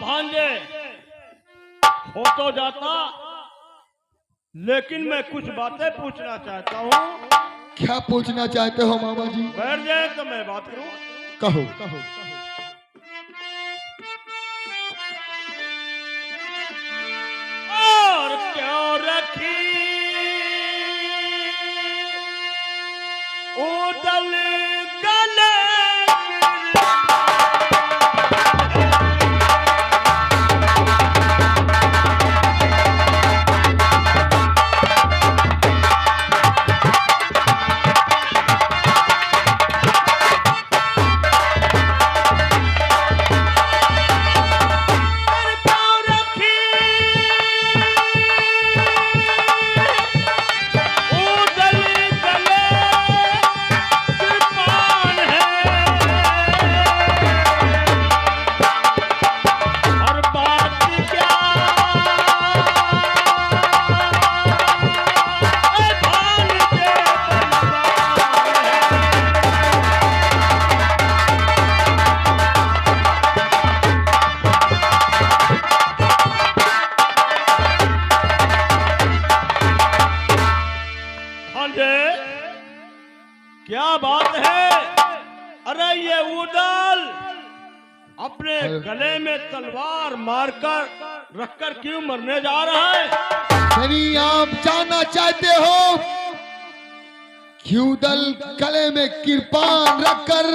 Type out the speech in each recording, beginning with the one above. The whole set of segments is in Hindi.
भांजे हो तो जाता, लेकिन मैं कुछ बातें पूछना चाहता हूँ। क्या पूछना चाहते हो मामा जी? बैठ जाए तो मैं बात करूँ। कहो कहो। और क्यों रखी उदल गले क्या बात है? अरे ये उदल अपने गले में तलवार मारकर रखकर क्यों मरने जा रहा है? यानी आप जानना चाहते हो कि उदल गले में किरपान रखकर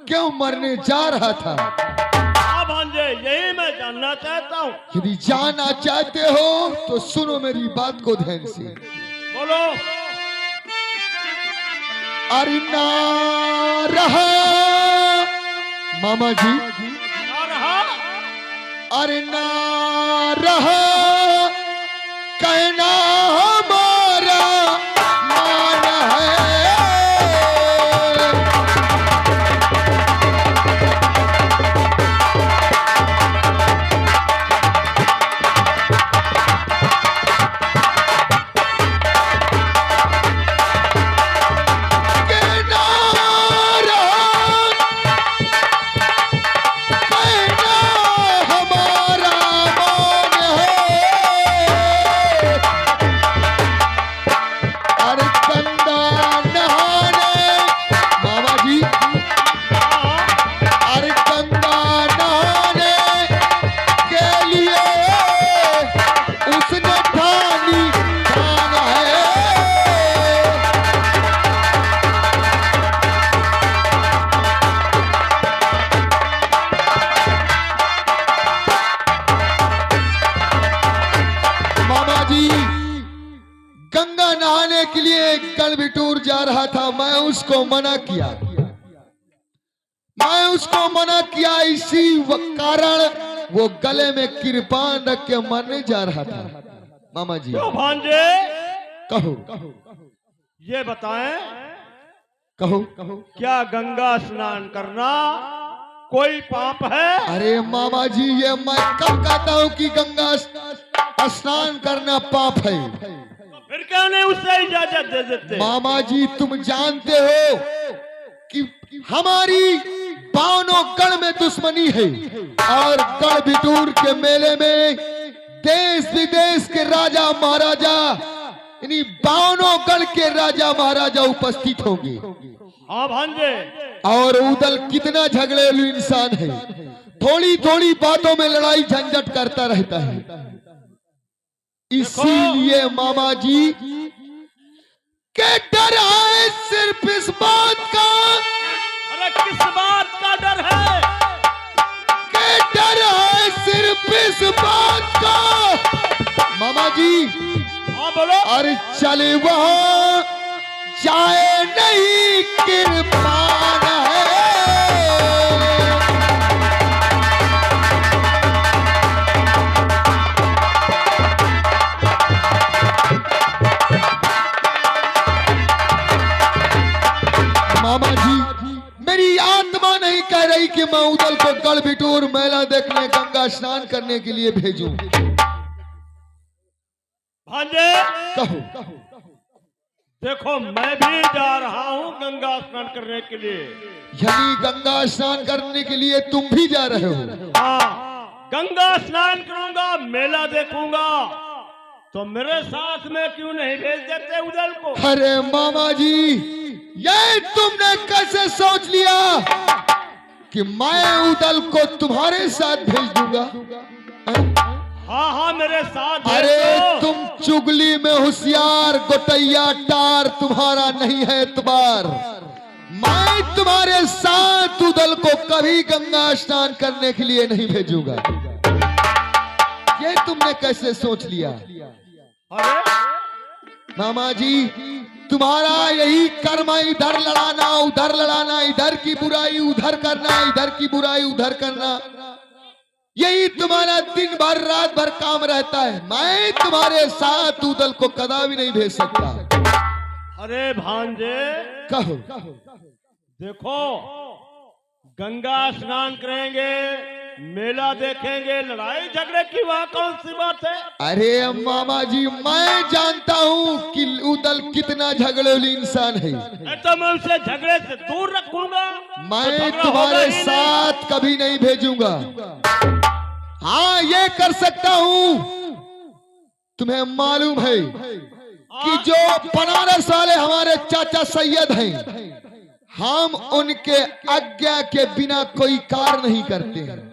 क्यों मरने जा रहा था? हाँ भांजे, यही मैं जानना चाहता हूँ। यदि जानना चाहते हो तो सुनो मेरी बात को ध्यान से। बोलो। अरे ना रहा मामा जी, ना रहा। अरे ना रहा कहना हमारा मान है। गंगा नहाने के लिए कल बिटूर जा रहा था, मैं उसको मना किया। इसी कारण वो गले में किरपान रख के मरने जा रहा था। मामा जी क्यों भांजे? कहो ये बताएं, कहो। क्या गंगा स्नान करना कोई पाप है? अरे मामा जी, ये मैं कब कहता हूँ कि गंगा स्नान करना पाप है? फिर क्यों नहीं उसे इजाजत दे देते? मामा जी, तुम जानते हो कि हमारी बावनों गढ़ में दुश्मनी है और गढ़ बिटूर के मेले में देश विदेश के राजा महाराजा, यानी बावनों गढ़ के राजा महाराजा उपस्थित होंगे। हाँ भांजे। और उदल कितना झगड़ेलू इंसान है, थोड़ी थोड़ी बातों में लड़ाई झंझट करता रहता है। इसीलिए मामा जी के डर है सिर्फ इस बात का। अरे किस बात का डर है? के डर है सिर्फ इस बात का मामा जी। हाँ बोलो। अरे चले वहां जाए नहीं किरपान है। मामा जी, मेरी आत्मा नहीं कह रही कि मैं उदल को गढ़ बिटूर मेला देखने, गंगा स्नान करने के लिए भेजूं। भांजे कहो। देखो, मैं भी जा रहा हूँ गंगा स्नान करने के लिए। यानी गंगा स्नान करने के लिए तुम भी जा रहे हो? हाँ। गंगा स्नान करूंगा, मेला देखूंगा, तो मेरे साथ में क्यों नहीं भेज देते उदल को? अरे मामा जी, ये तुमने कैसे सोच लिया कि मैं उदल को तुम्हारे साथ भेज दूंगा? हाँ हाँ, मेरे साथ भेज अरे दो। तुम चुगली में होशियार, गोटैया टार तुम्हारा नहीं है एतबार। मैं तुम्हारे साथ उदल को कभी गंगा स्नान करने के लिए नहीं भेजूंगा। ये तुमने कैसे सोच लिया? अरे मामा जी, तुम्हारा यही कर्म है, इधर लड़ाना उधर लड़ाना, इधर की बुराई उधर करना, इधर की बुराई उधर करना। यही तुम्हारा दिन भर रात भर काम रहता है। मैं तुम्हारे साथ उदल को कदापि नहीं भेज सकता। अरे भांजे, कहो। देखो, गंगा स्नान करेंगे, मेला देखेंगे, लड़ाई झगड़े की वहां कौन सी बात है? अरे मामा जी, मैं जानता हूँ कि उदल कितना झगड़ेलू इंसान है। तो मैं उसे झगड़े से दूर रखूंगा। मैं तो झगड़ा होगा तुम्हारे ही नहीं। साथ कभी नहीं भेजूंगा। हाँ, ये कर सकता हूँ। तुम्हें मालूम है कि जो बनारस वाले हमारे चाचा सैयद हैं, हम उनके आज्ञा के बिना कोई कार्य नहीं करते हैं।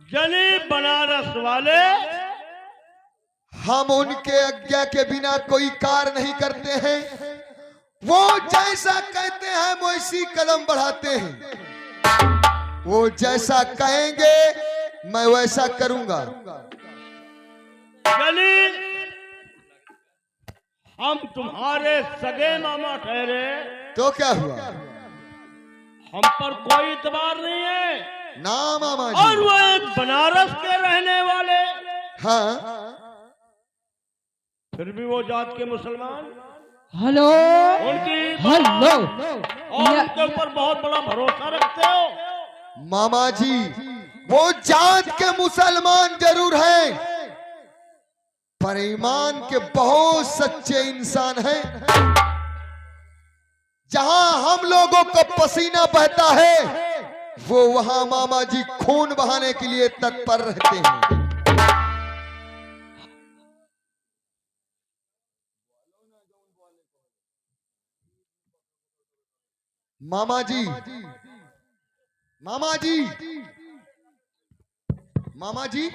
यानी बनारस वाले, हम उनके आज्ञा के बिना कोई कार्य नहीं करते हैं। वो जैसा कहते हैं वैसी कदम बढ़ाते हैं। वो जैसा कहेंगे मैं वैसा करूंगा। यानी हम तुम्हारे सगे मामा ठहरे, तो क्या हुआ? हम पर कोई इतबार नहीं है। ना मामा और जी। वो एक बनारस के रहने वाले, हाँ, फिर भी वो जात के मुसलमान, हेलो उनकी हेलो, और उनके ऊपर बहुत बड़ा भरोसा रखते हो। मामा जी, वो जात के मुसलमान जरूर हैं, पर ईमान के बहुत सच्चे इंसान हैं। जहां हम लोगों का पसीना बहता है, वो वहां मामा जी खून बहाने के लिए तत्पर रहते हैं। मामा जी, मामा जी, मामा जी,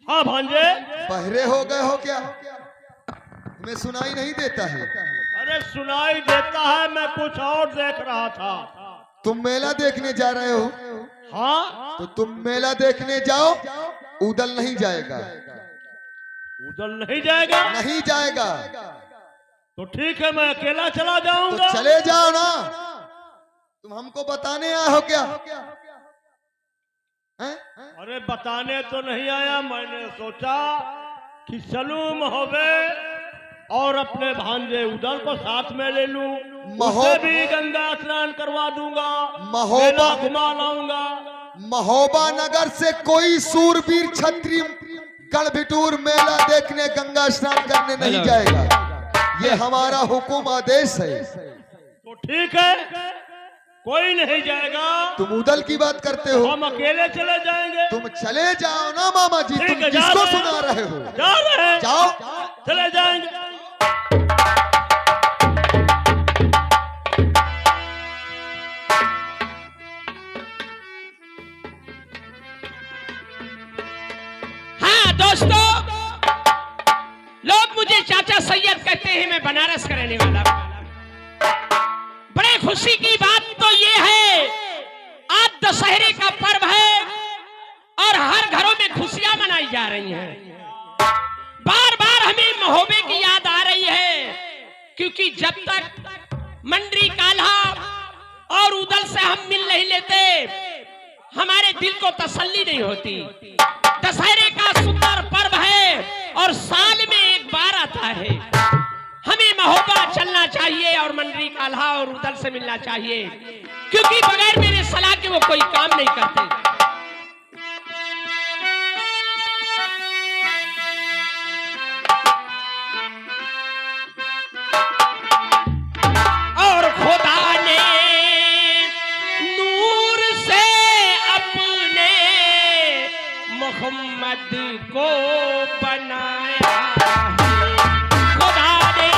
हाँ भांजे, बहरे हो गए हो क्या? तुम्हें सुनाई नहीं देता है? अरे सुनाई देता है, मैं कुछ और देख रहा था। तुम मेला देखने जा रहे हो? हाँ, तो तुम मेला देखने जाओ, उदल नहीं जाएगा। उधर नहीं जाएगा? नहीं जाएगा। तो ठीक है, मैं अकेला चला तो जाऊंगा। चले जाओ ना। तुम हमको बताने आए हो क्या? हैं? अरे बताने तो नहीं आया, मैंने सोचा कि चलूं महोबे और अपने भांजे उदल को साथ में ले लूं, उसे भी गंगा स्नान करवा दूंगा, मेला घुमा लाऊंगा। महोबा नगर से कोई सूरवीर क्षत्रिय गढ़भिटूर मेला देखने गंगा स्नान करने नहीं जाएगा। ये हमारा हुकुम आदेश है। तो ठीक है, कोई नहीं जाएगा। तुम उदल की बात करते हो? हम अकेले चले जाएंगे। तुम चले जाओ ना मामा जी। ठीक तुम है, जा किसको रहे हैं। सुना रहे हो? जा रहे हैं, जाओ। चले जाएंगे। हाँ दोस्तों, लोग मुझे चाचा सैयद कहते हैं, मैं बनारस का रहने वाला हूं। बड़े खुशी की बात तो ये है, आज दशहरे का पर्व है और हर घरों में खुशियां मनाई जा रही हैं। बार बार हमें महोबे की याद आ रही है, क्योंकि जब तक मंडरी काल्हा और उदल से हम मिल नहीं लेते, हमारे दिल को तसल्ली नहीं होती। दशहरे का सुंदर पर्व है और साल में एक बार आता है। हमें महोबा चलना चाहिए और मंडरी काल्हा और उदल से मिलना चाहिए, क्योंकि बगैर मेरे सलाह के वो कोई काम नहीं करते। और खुदा ने नूर से अपना मोहम्मद को बनाया है खुदा ने।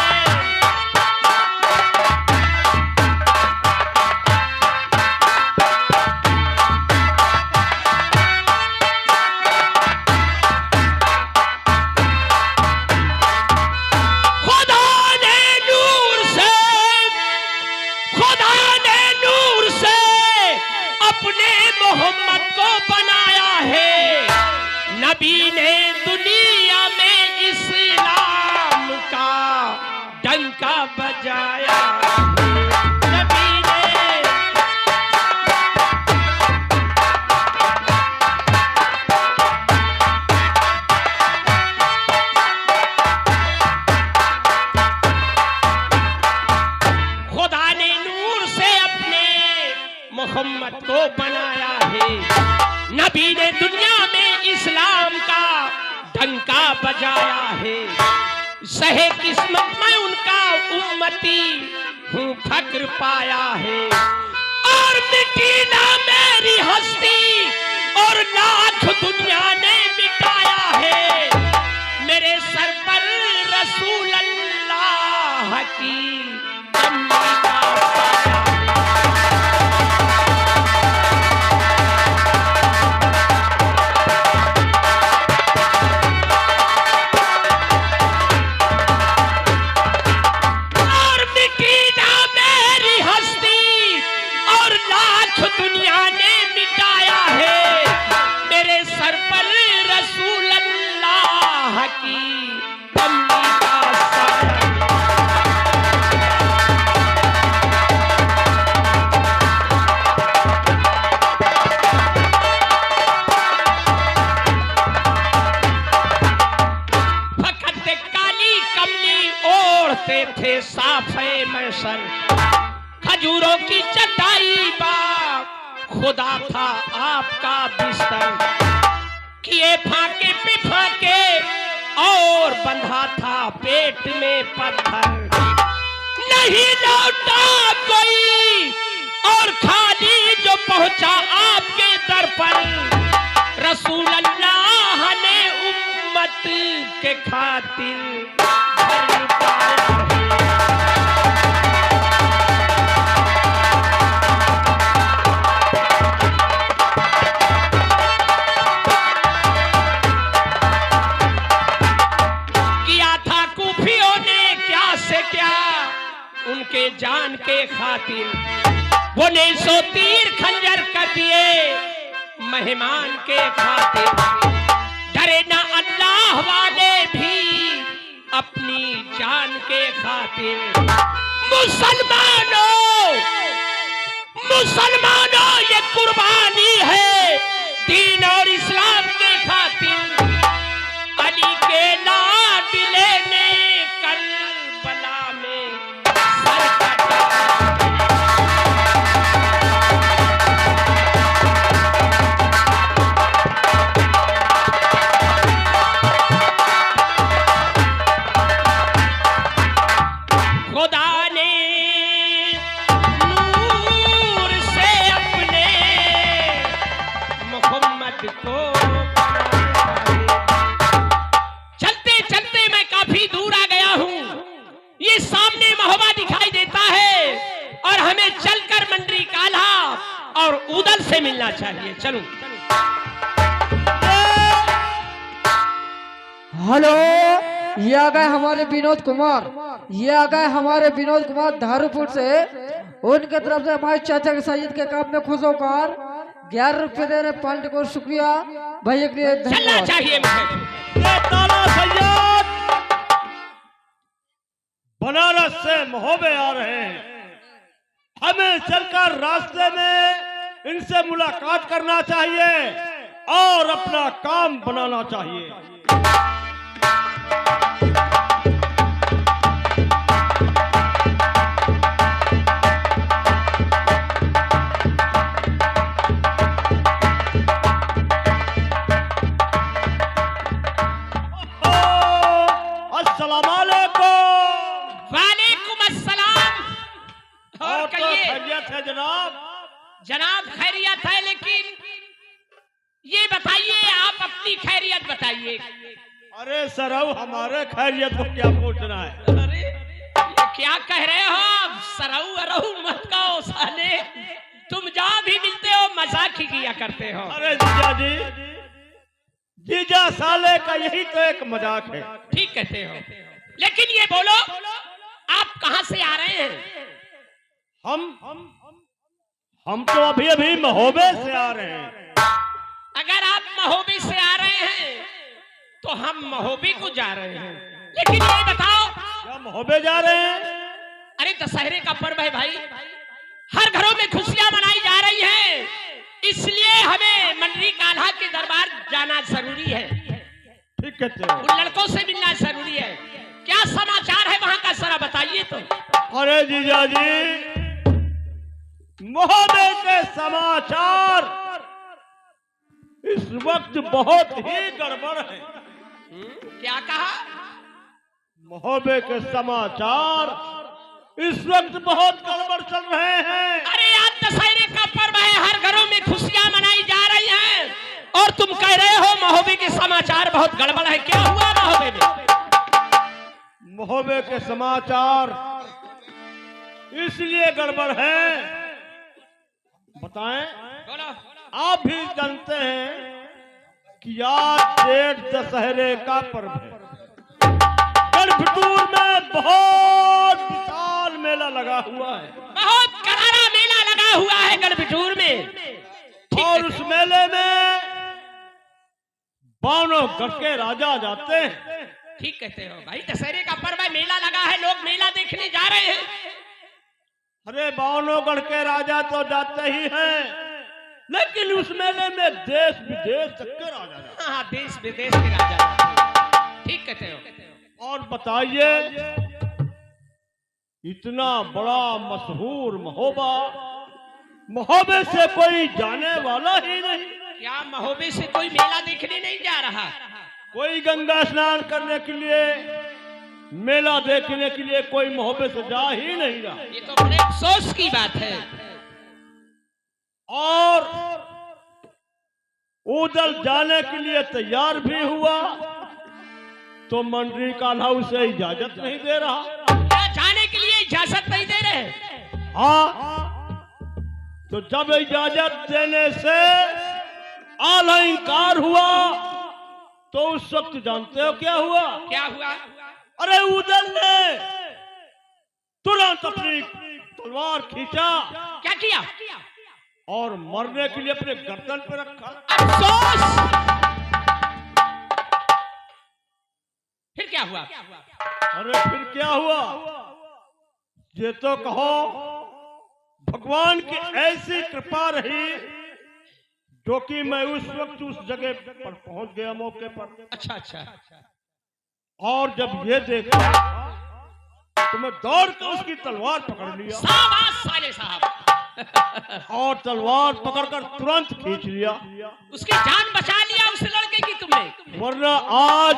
मोहम्मद को बनाया है। नबी ने दुनिया में इस्लाम का डंका बजाया। नबी ने खुदा ने नूर से अपने मोहम्मद को बनाया है। नबी ने दुनिया में इस्लाम का डंका बजाया है। सहे किस्मत में उनका उम्मती हूँ फक्र पाया है। और मिटी ना मेरी हस्ती और लाख दुनिया ने मिटाया है। मेरे सर पर रसूल अल्लाह की कमली का साया। दुनिया ने मिटाया है। मेरे सर पर रसूल अल्लाह की कमली का साया। फकत काली कमली ओढ़ते थे साफे महशर। खजूरों की चटाई बाप खुदा था आपका बिस्तर। किए फाके पे फाके और बंधा था पेट में पत्थर। नहीं लौटा कोई और खाली जो पहुंचा आपके दर पर। रसूल अल्लाह ने उम्मत के खातिर घर पाया है। उनके जान के खातिर वो ने 100 तीर खंजर कर दिए मेहमान के खातिर। डरे ना अल्लाह वाले भी अपनी जान के खातिर। मुसलमानों ये कुर्बानी है दीन और इस्लाम के खातिर। अली के लाडले ने करबला में खुदा ने नूर से अपने मोहम्मद को चलते चलते मैं काफी दूर आ गया हूँ। ये सामने महोबा दिखाई देता है और हमें चलकर मंडरी काल्हा और उदल से मिलना चाहिए। चलो। हेलो, ये आ गए हमारे विनोद कुमार। ये आ गए हमारे विनोद कुमार धारूपुर से। उनके तरफ से हमारे चाचा के सैयद के काम में खुश होकर 11 रुपए दे रहे पार्टी को। शुक्रिया भैया के लिए चलना चाहिए ताला सैयद बनारस से महोबे आ रहे हैं। हमें चलकर रास्ते में इनसे मुलाकात करना चाहिए और अपना काम बनाना चाहिए। वालेकुम अस्सलाम। और तो खैरियत है जनाब? जनाब खैरियत है, लेकिन ये बताइए, आप अपनी खैरियत बताइए। अरे सरऊ, हमारे खैरियत को क्या पूछना है? अरे ये क्या कह रहे हो आप? सरऊ अरऊ मत कहो साले, तुम जहाँ भी मिलते हो मजाक ही किया करते हो। अरे जीजा जी, जीजा साले का यही तो एक मजाक है। ठीक कहते हो, लेकिन ये बोलो आप कहाँ से आ रहे हैं? हम तो अभी अभी महोबे से आ रहे हैं। अगर आप महोबे से आ रहे हैं तो हम महोबे को जा रहे हैं, लेकिन ये बताओ क्या महोबे जा रहे हैं? अरे दशहरे का पर्व है भाई, हर घरों में खुशियां मनाई जा रही हैं, इसलिए हमें मंडरी कान्हा के दरबार जाना जरूरी है। ठीक कहते हो। उन लड़कों से मिलना जरूरी है। क्या समाचार है वहाँ का, जरा बताइए तो। अरे जीजा जी, महोबे के समाचार इस वक्त बहुत ही गड़बड़ है। क्या कहा? महोबे के समाचार इस वक्त बहुत गड़बड़ चल रहे हैं। अरे आज दशहरे का पर्व है, हर घरों में खुशियां मनाई जा रही हैं, और तुम कह रहे हो महोबे के समाचार बहुत गड़बड़ है। क्या हुआ महोबे में? महोबे के समाचार इसलिए गड़बड़ है, बताएं? बोलो। आप भी जानते हैं कि आज जेठ दशहरे का पर्व है। गढ़पुर में बहुत विशाल मेला लगा हुआ है, बहुत करारा मेला लगा हुआ है गढ़बिठूर में। और उस मेले में बावनों गढ़ के राजा जाते हैं। ठीक कहते हो भाई, दशहरे का पर्व है, मेला लगा है, लोग मेला देखने जा रहे हैं। अरे बावनों गढ़ के राजा तो जाते ही हैं, लेकिन उस मेले में देश विदेश तक के राजा जाते हैं। हाँ, देश विदेश के राजा जाते हैं। ठीक कहते हो। और बताइए, इतना बड़ा मशहूर महोबा, महोबे से कोई जाने वाला ही नहीं। क्या महोबे से कोई मेला देखने नहीं जा रहा? कोई गंगा स्नान करने के लिए, मेला देखने के लिए कोई महोबे से जा ही नहीं रहा। ये तो बड़े अफसोस की बात है। और उधर जाने के लिए तैयार भी हुआ तो मंडरी कान्हा उसे इजाजत नहीं दे रहा। क्या जाने के लिए इजाजत नहीं दे रहे? हाँ, तो जब इजाजत देने से आला इनकार हुआ तो उस वक्त जानते हो क्या हुआ? क्या हुआ? अरे उदल ने तुरंत अपनी तलवार खींचा क्या किया? और मरने के लिए अपने गर्दन पे रखा। अफसोस। फिर क्या हुआ? अरे फिर क्या हुआ? ये तो कहो भगवान की ऐसी कृपा रही जो कि मैं उस वक्त उस जगह पर पहुंच गया मौके पर। अच्छा अच्छा। और जब ये देखा तो मैं दौड़ कर उसकी तलवार पकड़ लिया। शाबाश साले साहब। और तलवार पकड़कर तुरंत खींच लिया। उसकी जान बचा लिया उस लड़के की तुमने। वरना आज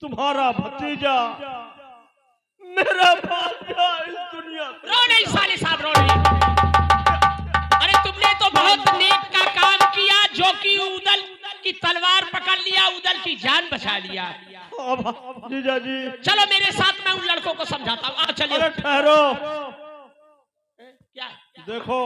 तुम्हारा भतीजा, मेरा भांजा इस दुनिया में। रो नहीं साले साहब, रो नहीं। अरे तुमने तो बहुत नेक का काम किया, जो कि उदल की तलवार पकड़ लिया, उदल की जान बचा लिया। अब जीजा जी, चलो मेरे साथ, मैं उन लड़कों को समझाता हूँ। आ चलिए। अरे ठहरो, क्या? देखो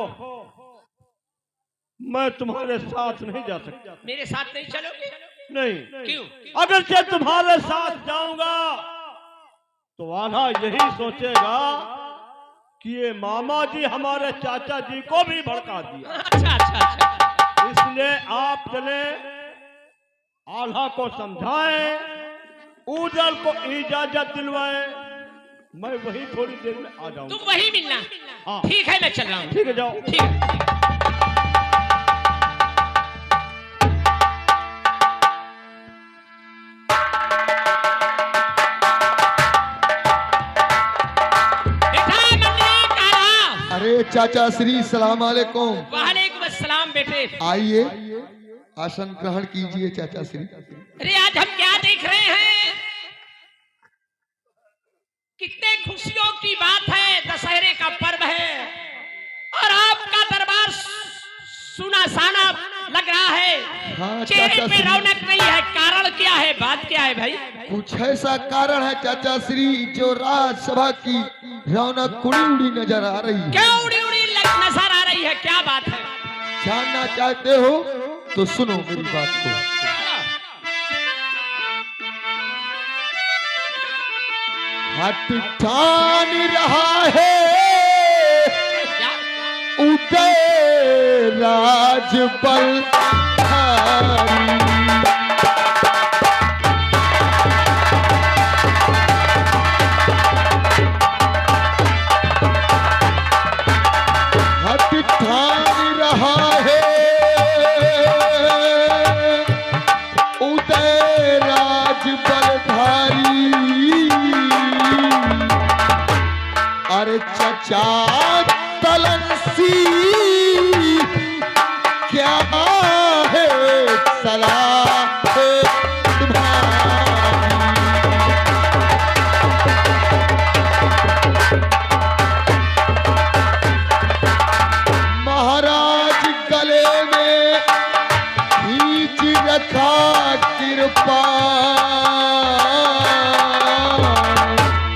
मैं तुम्हारे साथ नहीं जा सकता। मेरे साथ नहीं चलोगे? नहीं। क्यों? अगर से तुम्हारे साथ जाऊंगा तो आधा यही सोचेगा कि ये मामा जी हमारे चाचा जी को भी भड़का दिया। अच्छा अच्छा अच्छा। इसलिए आप चले, आल्हा को समझाएं, उदल को इजाजत दिलवाएं, मैं वही थोड़ी देर में आ जाऊंगा। तुम वही मिलना। हाँ। ठीक है, मैं चल रहा हूँ। ठीक है, जाओ। ठीक है। अरे चाचा श्री सलाम अलैकुम। वालेकुम अस्सलाम बेटे। आइए आसन ग्रहण कीजिए चाचा श्री। अरे आज हम क्या देख रहे हैं? कितने खुशियों की बात है, दशहरे का पर्व है और आपका दरबार सुना साना लग रहा है हाँ, चेहरे चाचा पे श्री। रौनक नहीं है, कारण क्या है, बात क्या है भाई? कुछ ऐसा कारण है चाचा श्री जो राज्यसभा की रौनक उड़ी उड़ी नजर आ रही है। क्या उड़ी उड़ी नजर आ रही है, क्या बात है? जानना चाहते हो तो सुनो मेरी बात को। हट ठान रहा है उदय राज बलधारी। हट ठान रहा है उदय राज बलधारी। अरे चचा तलनसी क्या है सलाह तुम्हारी। महाराज गले में खींच रखा कृपा।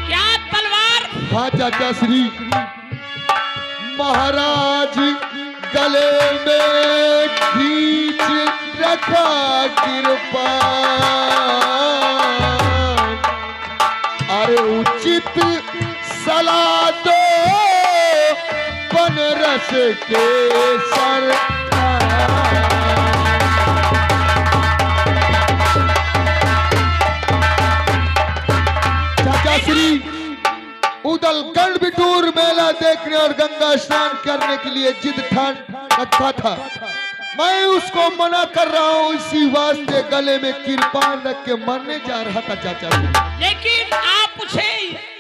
क्या तलवार? हाँ चाचा श्री, महाराज गले में खींच रखा कृपा। अरे उचित सलाह दो बनरस के सरकार। चाचा श्री, उदल गढ़ बिटूर मेला देखने और गंगा स्नान करने के लिए जिद ठान रखा था। मैं उसको मना कर रहा हूँ, इसी वास्ते गले में किरपान रख के मरने जा रहा था चाचा श्री। लेकिन आप उसे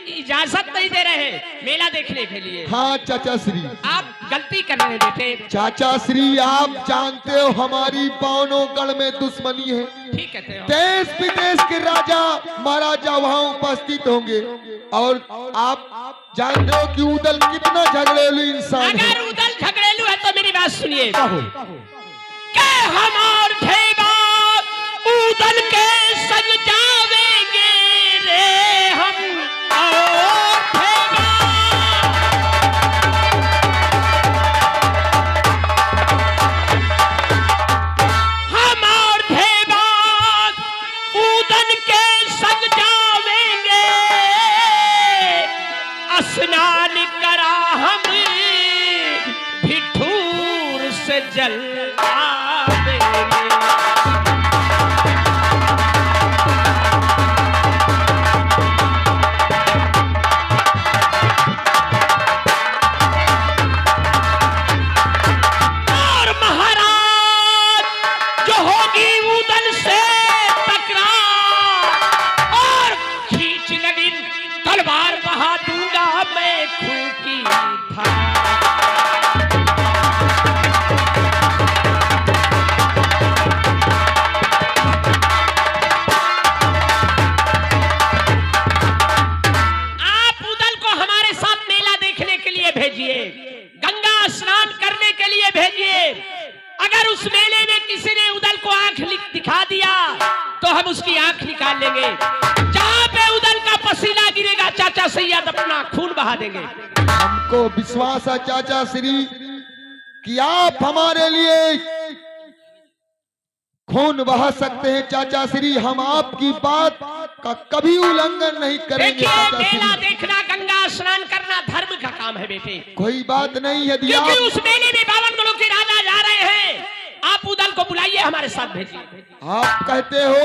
इजाजत नहीं दे रहे मेला देखने के लिए। हाँ चाचा श्री, आप गलती कर रहे हैं बेटे। चाचा श्री आप जानते हो हमारी बावनों गढ़ में दुश्मनी है। ठीक कहते हो। देश विदेश के राजा महाराजा वहाँ उपस्थित होंगे और आप जानते हो कि उदल कितना झगड़ेलू इंसान है। अगर उदल झगड़ेलू है तो मेरी बात सुनिए। कहो। के हमार ठेबा उदल के संग जावेंगे रे हम और ठेबा। हमार ठेबा उदल के संग जावेंगे, स्नान करा हम भिठूर से जल आवेंगे। और महाराज जो होगी उदल से टकरार और खींच लगी तलवार बहा दूंगा मैं खून की धार। आप उदल को हमारे साथ मेला देखने के लिए भेजिए, गंगा स्नान करने के लिए भेजिए। अगर उस मेले में किसी ने उदल को आंख दिखा दिया तो हम उसकी आंख निकाल लेंगे। जहां पे उदल का पसीना गिरेगा चाचा सैयद अपना खून बहा देंगे। हमको विश्वास है चाचा श्री कि आप हमारे लिए खून बहा सकते हैं। चाचा श्री हम आपकी बात का कभी उल्लंघन नहीं करेंगे। देखिए चाचा मेला श्री देखना, गंगा स्नान करना धर्म का काम है बेटे। कोई बात नहीं, यदि क्योंकि आप उस मेले में 52 गढ़ों के राजा जा रहे हैं, आप उदल को बुलाइए, हमारे साथ भेजिए। आप कहते हो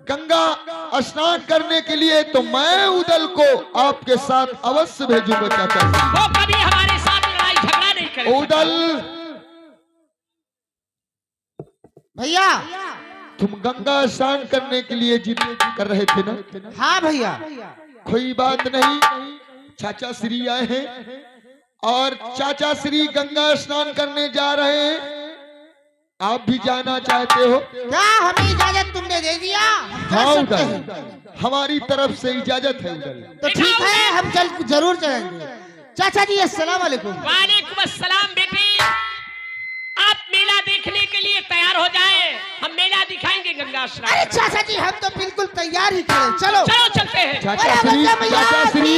गंगा स्नान करने के लिए तो मैं उदल को आपके साथ अवश्य भेजूंगा चाचा श्री। वो कभी हमारे साथ लड़ाई झगड़ा नहीं करेगा। उदल भैया। तुम गंगा स्नान करने के लिए जिद कर रहे थे ना? हाँ भैया। कोई बात नहीं, चाचा श्री आए हैं और चाचा श्री गंगा स्नान करने जा रहे हैं। आप भी जाना चाहते हो? क्या हमें इजाजत तुमने दे दिया? हम चल हाँ सकते हैं। उदल, हमारी तरफ से इजाजत है उदल। तो ठीक है, हम चल जरूर चलेंगे। चाचा जी अस्सलाम वालेकुम। वालेकुम अस्सलाम बेटी। आप मेला देखने के लिए हम मेला दिखाएंगे गंगा स्नान अरे कराएंगे। चाचा जी हम तो बिल्कुल तैयार ही खड़े, चलो चलो चलते हैं। चाचा श्री, चाचा श्री,